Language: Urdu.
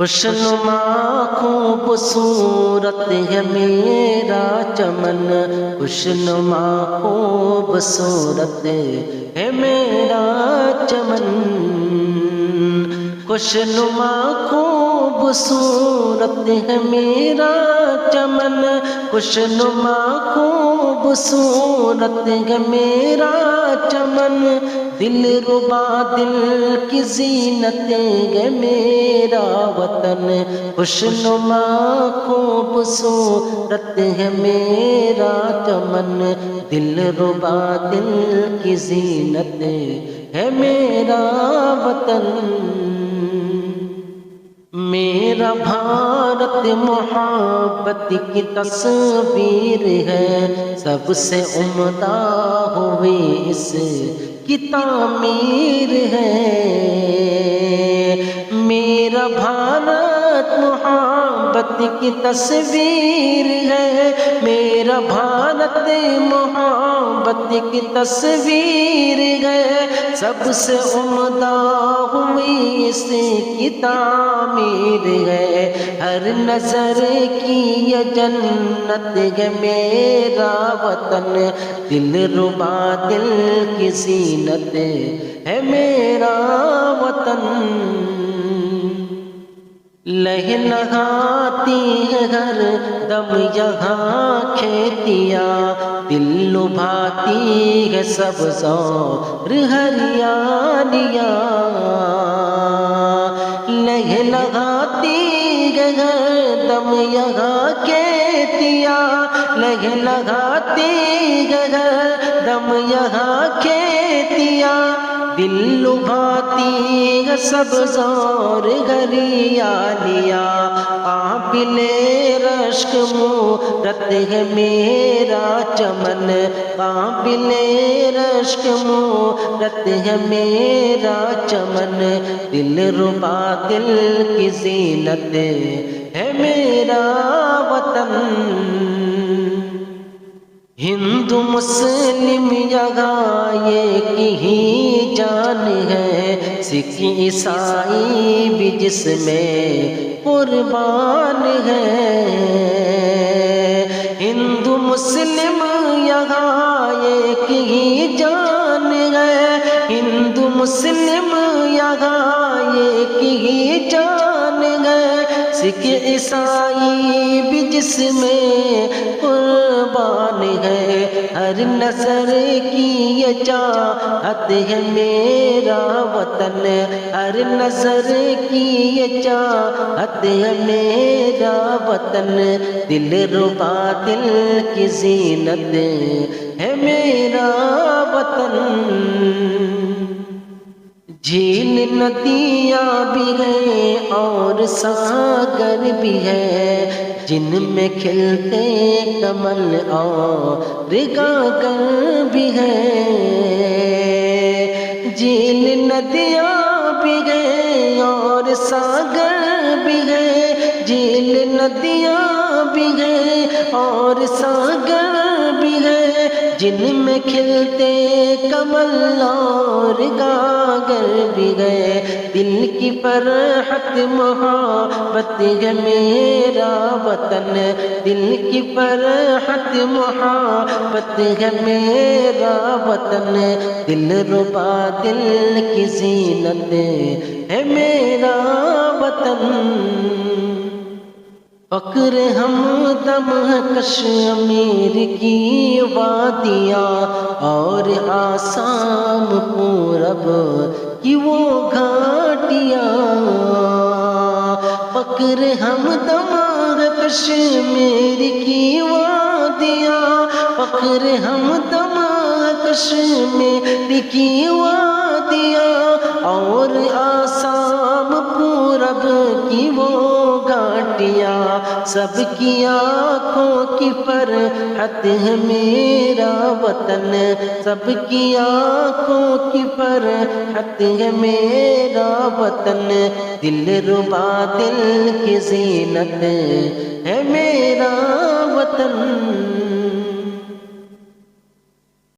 خوشنما خوبصورت ہے میرا چمن، خوشنما خوبصورت ہے میرا چمن، خوشنما خوبصورت ہے میرا چمن، خوشنما خوبصورت ہے میرا چمن، دل ربا دل کی زینت ہے میرا وطن، خوشنما خوبصورت ہے میرا چمن، دل ربا دل کی زینت ہے میرا وطن، میرا بھارت محبت کی تصویر ہے، سب سے عمدہ ہوئی اس کی تعمیر ہے، میرا بھارت محبت کی تصویر ہے، میرا بھارت محبت کی تصویر ہے، سب سے عمدہ ہوئی اس کی تعمیر ہے، ہر نظر کی یہ جنت ہے میرا وطن، دل ربا دل کی زینت ہے میرا وطن، لہہ لہاتی ہے ہر دم یہاں کھیتیاں، دل لبھاتی ہے سبز اور ہریالیاں، لہہ لہاتی ہے ہر دم یہاں کھیتیاں، لہہ لہاتی ہے ہر دم یہاں کھیتیاں، دل لبھاتی ہے سبز اور ہریالیاں، قابل رشک مورت ہے میرا چمن، قابل رشک مورت ہے میرا چمن، دل ربا دل کی زینت ہے میرا وطن، ہندو مسلم یہاں ایک ہی جان ہے، سکھ عیسائی بھی جس میں قربان ہے، ہندو مسلم یہاں ایک ہی جان ہے، ہندو مسلم یہاں ایک ہی جان ہے، سکھ عیسائی بھی جس میں قربان ہے، ہر نظر کی یہ چاہت ہے میرا وطن، ہر نظر کی یہ چاہت ہے میرا وطن، دل ربا دل کی زینت ہے میرا وطن، جھیل ندیاں بھی ہیں اور ساگر بھی ہے، جن میں کھلتے کمل اور گاگر بھی ہے، جھیل ندیاں بھی ہیں اور ساگر بھی ہے، جھیل ندیاں بھی ہیں اور ساگر بھی ہے، جن میں کھلتے کمل اور گاگر بھی ہے، دل کی فرحت محبت ہے میرا وطن، دل کی فرحت محبت ہے میرا وطن، دل ربا دل کی زینت ہے میرا وطن، فخر ہمدم کشمیر کی وادیاں اور آسام پورب کی وہ گھاٹیاں، فخر ہمدم کشمیر کی وادیاں، فخر ہمدم کشمیر کی وادیاں اور آسام پورب کی وہ گھاٹیاں، سب کی آنکھوں کی فرحت ہے میرا وطن، سب کی آنکھوں کی فرحت ہے میرا وطن، دل ربا دل کی زینت ہے میرا وطن۔